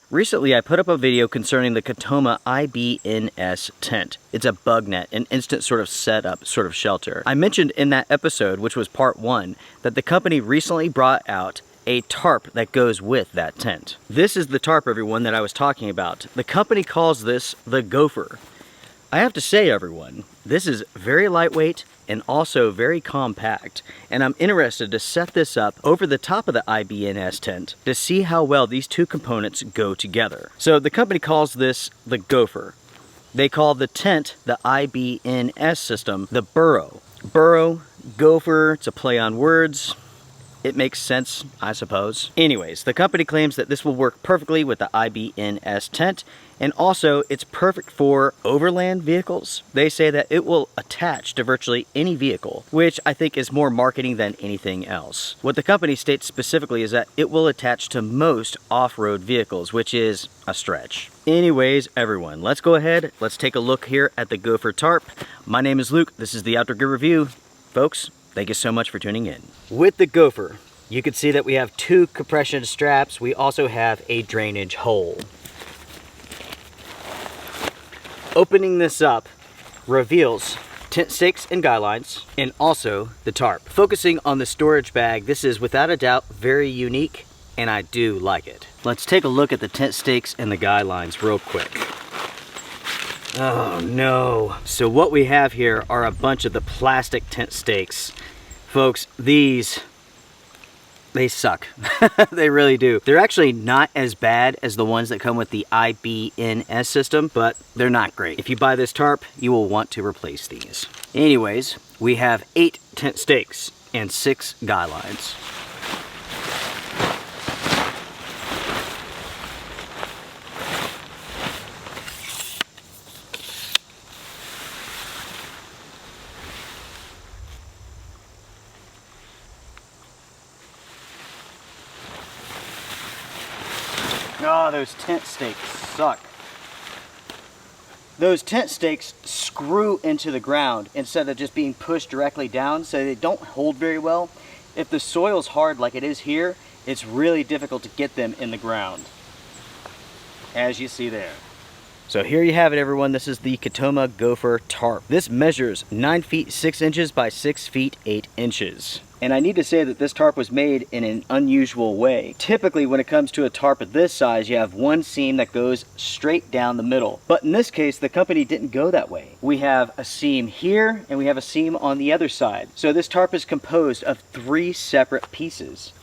Recently, I put up a video concerning the Catoma IBNS tent. It's a bug net, an instant sort of setup, sort of shelter. I mentioned in that episode, which was part 1, that the company recently brought out a tarp that goes with that tent. This is the tarp, everyone, that I was talking about. The company calls this the Gopher. I have to say, everyone, this is very lightweight and also very compact, and I'm interested to set this up over the top of the IBNS tent to see how well these two components go together. So the company calls this the Gopher. They call the tent, the IBNS system, the Burrow. Burrow, Gopher, it's a play on words. It makes sense, I suppose. Anyways, the company claims that this will work perfectly with the IBNS tent, and also it's perfect for overland vehicles. They say that it will attach to virtually any vehicle, which I think is more marketing than anything else. What the company states specifically is that it will attach to most off-road vehicles, which is a stretch. Anyways, everyone, let's go ahead. Let's take a look here at the Gopher Tarp. My name is Luke. This is the Outdoor Gear Review. Folks, thank you so much for tuning in. With the Gopher, you can see that we have 2 compression straps. We also have a drainage hole. Opening this up reveals tent stakes and guy lines, and also the tarp. Focusing on the storage bag, this is without a doubt very unique, and I do like it. Let's take a look at the tent stakes and the guy lines real quick. Oh no. So what we have here are a bunch of the plastic tent stakes. Folks, these, they suck. They really do. They're actually not as bad as the ones that come with the IBNS system, but they're not great. If you buy this tarp, you will want to replace these. Anyways, we have 8 tent stakes and 6 guy lines. Oh, those tent stakes suck. Those tent stakes screw into the ground instead of just being pushed directly down, so they don't hold very well. If the soil's hard like it is here, it's really difficult to get them in the ground, as you see there. So here you have it, everyone. This is the Catoma Gopher Tarp. This measures 9 feet 6 inches by 6 feet 8 inches. And I need to say that this tarp was made in an unusual way. Typically, when it comes to a tarp of this size, you have one seam that goes straight down the middle. But in this case, the company didn't go that way. We have a seam here, and we have a seam on the other side. So this tarp is composed of 3 separate pieces.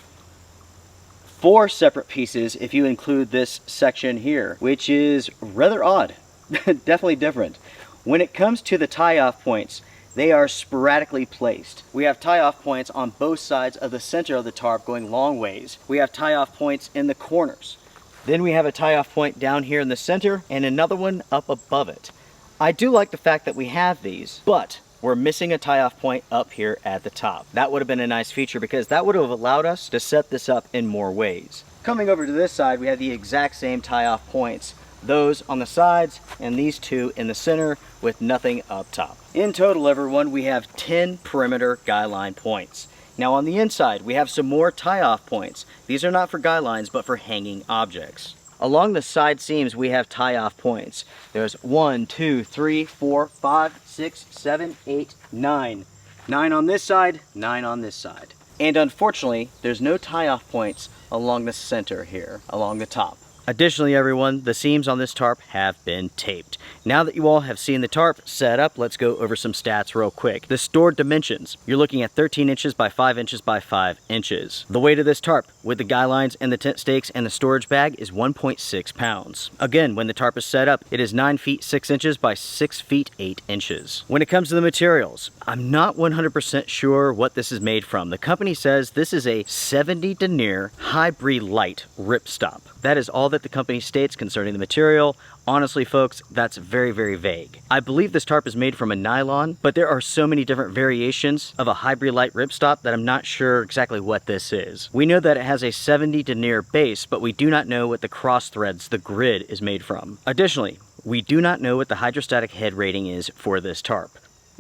4 separate pieces if you include this section here, which is rather odd. Definitely different. When it comes to the tie-off points, they are sporadically placed. We have tie-off points on both sides of the center of the tarp going long ways. We have tie-off points in the corners. Then we have a tie-off point down here in the center and another one up above it. I do like the fact that we have these, but we're missing a tie-off point up here at the top. That would have been a nice feature because that would have allowed us to set this up in more ways. Coming over to this side, we have the exact same tie-off points. Those on the sides and these 2 in the center with nothing up top. In total, everyone, we have 10 perimeter guy line points. Now on the inside, we have some more tie-off points. These are not for guy lines, but for hanging objects. Along the side seams, we have tie-off points. There's 1, 2, 3, 4, 5, 6, 7, 8, 9. 9 on this side, 9 on this side. And unfortunately, there's no tie-off points along the center here, along the top. Additionally, everyone, the seams on this tarp have been taped. Now that you all have seen the tarp set up, let's go over some stats real quick. The stored dimensions, you're looking at 13 inches by 5 inches by 5 inches. The weight of this tarp with the guy lines and the tent stakes and the storage bag is 1.6 pounds. Again, when the tarp is set up, it is 9 feet 6 inches by 6 feet 8 inches. When it comes to the materials, I'm not 100% sure what this is made from. The company says this is a 70 denier hybrid light ripstop. That is all that the company states concerning the material. Honestly, folks, that's very, very vague. I believe this tarp is made from a nylon, but there are so many different variations of a hybrid light ripstop that I'm not sure exactly what this is. We know that it has a 70 denier base, but we do not know what the cross threads, the grid, is made from. Additionally, we do not know what the hydrostatic head rating is for this tarp.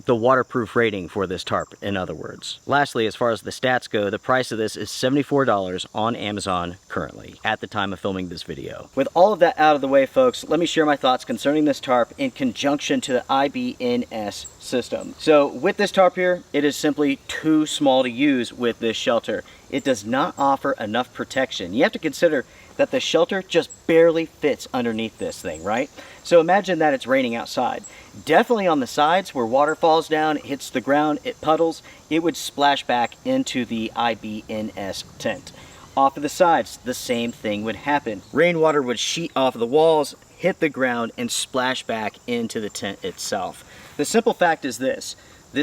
the waterproof rating for this tarp, in other words. Lastly, as far as the stats go, the price of this is $74 on Amazon currently, at the time of filming this video. With all of that out of the way, folks, let me share my thoughts concerning this tarp in conjunction to the IBNS system. So with this tarp here, it is simply too small to use with this shelter. It does not offer enough protection. You have to consider that the shelter just barely fits underneath this thing, right? So imagine that it's raining outside. Definitely on the sides where water falls down, it hits the ground, it puddles, it would splash back into the IBNS tent. Off of the sides, the same thing would happen. Rainwater would sheet off of the walls, hit the ground, and splash back into the tent itself. The simple fact is this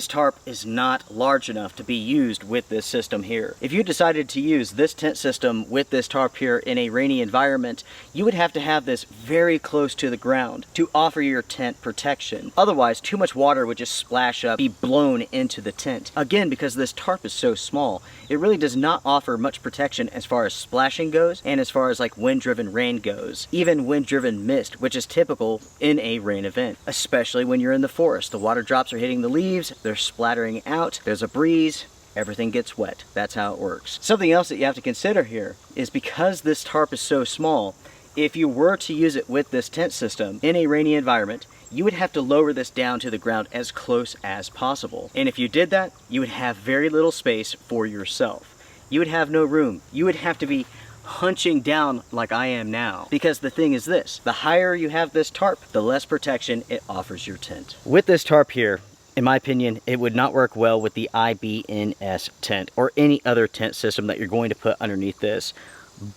tarp is not large enough to be used with this system here. If you decided to use this tent system with this tarp here in a rainy environment, you would have to have this very close to the ground to offer your tent protection. Otherwise, too much water would just splash up, be blown into the tent. Again, because this tarp is so small, it really does not offer much protection as far as splashing goes and as far as like wind-driven rain goes. Even wind-driven mist, which is typical in a rain event, especially when you're in the forest. The water drops are hitting the leaves, they're splattering out, there's a breeze, everything gets wet. That's how it works. Something else that you have to consider here is because this tarp is so small, if you were to use it with this tent system in a rainy environment, you would have to lower this down to the ground as close as possible. And if you did that, you would have very little space for yourself. You would have no room. You would have to be hunching down like I am now. Because the thing is this, the higher you have this tarp, the less protection it offers your tent. With this tarp here, in my opinion, it would not work well with the IBNS tent or any other tent system that you're going to put underneath this.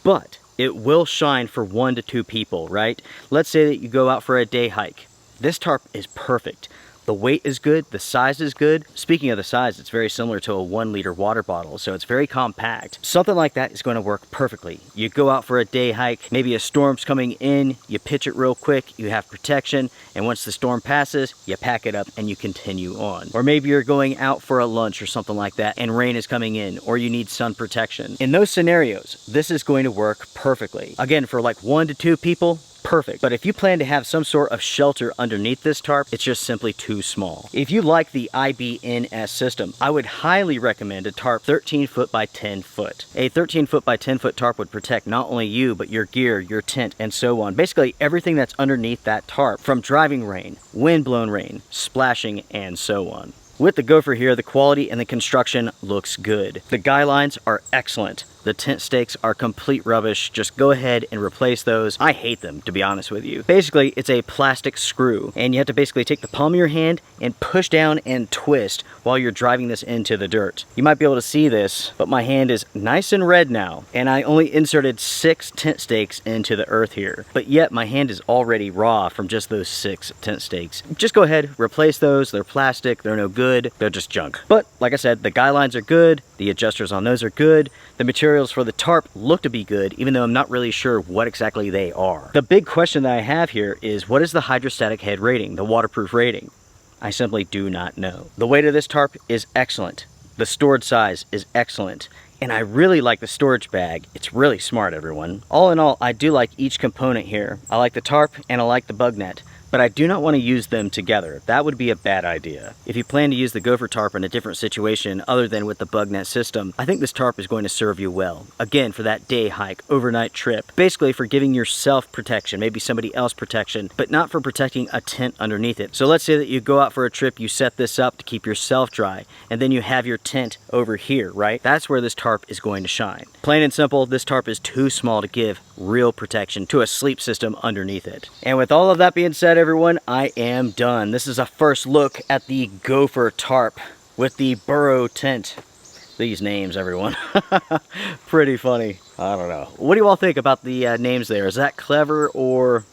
But it will shine for 1 to 2 people, right? Let's say that you go out for a day hike. This tarp is perfect. The weight is good, the size is good. Speaking of the size, it's very similar to a 1 liter water bottle, so it's very compact. Something like that is going to work perfectly. You go out for a day hike, maybe a storm's coming in, you pitch it real quick, you have protection, and once the storm passes, you pack it up and you continue on. Or maybe you're going out for a lunch or something like that and rain is coming in, or you need sun protection. In those scenarios, this is going to work perfectly. Again, for like 1 to 2 people, perfect. But if you plan to have some sort of shelter underneath this tarp, it's just simply too small. If you like the IBNS system, I would highly recommend a tarp 13 foot by 10 foot. A 13 foot by 10 foot tarp would protect not only you, but your gear, your tent, and so on. Basically everything that's underneath that tarp, from driving rain, wind-blown rain, splashing, and so on. With the Gopher here, the quality and the construction looks good. The guy lines are excellent. The tent stakes are complete rubbish. Just go ahead and replace those. I hate them, to be honest with you. Basically, it's a plastic screw, and you have to basically take the palm of your hand and push down and twist while you're driving this into the dirt. You might be able to see this, but my hand is nice and red now, and I only inserted 6 tent stakes into the earth here, but yet my hand is already raw from just those 6 tent stakes. Just go ahead, replace those. They're plastic, they're no good, they're just junk. But like I said, the guy lines are good, the adjusters on those are good, the materials for the tarp look to be good, even though I'm not really sure what exactly they are. The big question that I have here is, what is the hydrostatic head rating, the waterproof rating? I simply do not know. The weight of this tarp is excellent. The storage size is excellent. And I really like the storage bag. It's really smart, everyone. All in all, I do like each component here. I like the tarp and I like the bug net, but I do not want to use them together. That would be a bad idea. If you plan to use the Gopher Tarp in a different situation other than with the bug net system, I think this tarp is going to serve you well. Again, for that day hike, overnight trip. Basically for giving yourself protection, maybe somebody else protection, but not for protecting a tent underneath it. So let's say that you go out for a trip, you set this up to keep yourself dry, and then you have your tent over here, right? That's where this tarp is going to shine. Plain and simple, this tarp is too small to give real protection to a sleep system underneath it. And with all of that being said, everyone, I am done. This is a first look at the Gopher Tarp with the Burrow tent. These names, everyone. Pretty funny. I don't know. What do you all think about the names there? Is that clever, or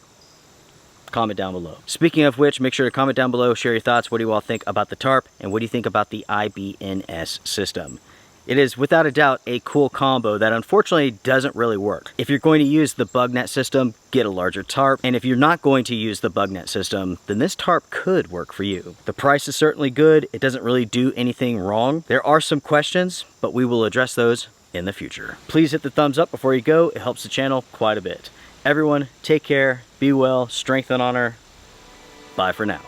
comment down below? Speaking of which, make sure to comment down below, share your thoughts. What do you all think about the tarp, and what do you think about the IBNS system? It is without a doubt a cool combo that unfortunately doesn't really work. If you're going to use the bug net system, get a larger tarp. And if you're not going to use the bug net system, then this tarp could work for you. The price is certainly good. It doesn't really do anything wrong. There are some questions, but we will address those in the future. Please hit the thumbs up before you go. It helps the channel quite a bit. Everyone, take care, be well, strength and honor. Bye for now.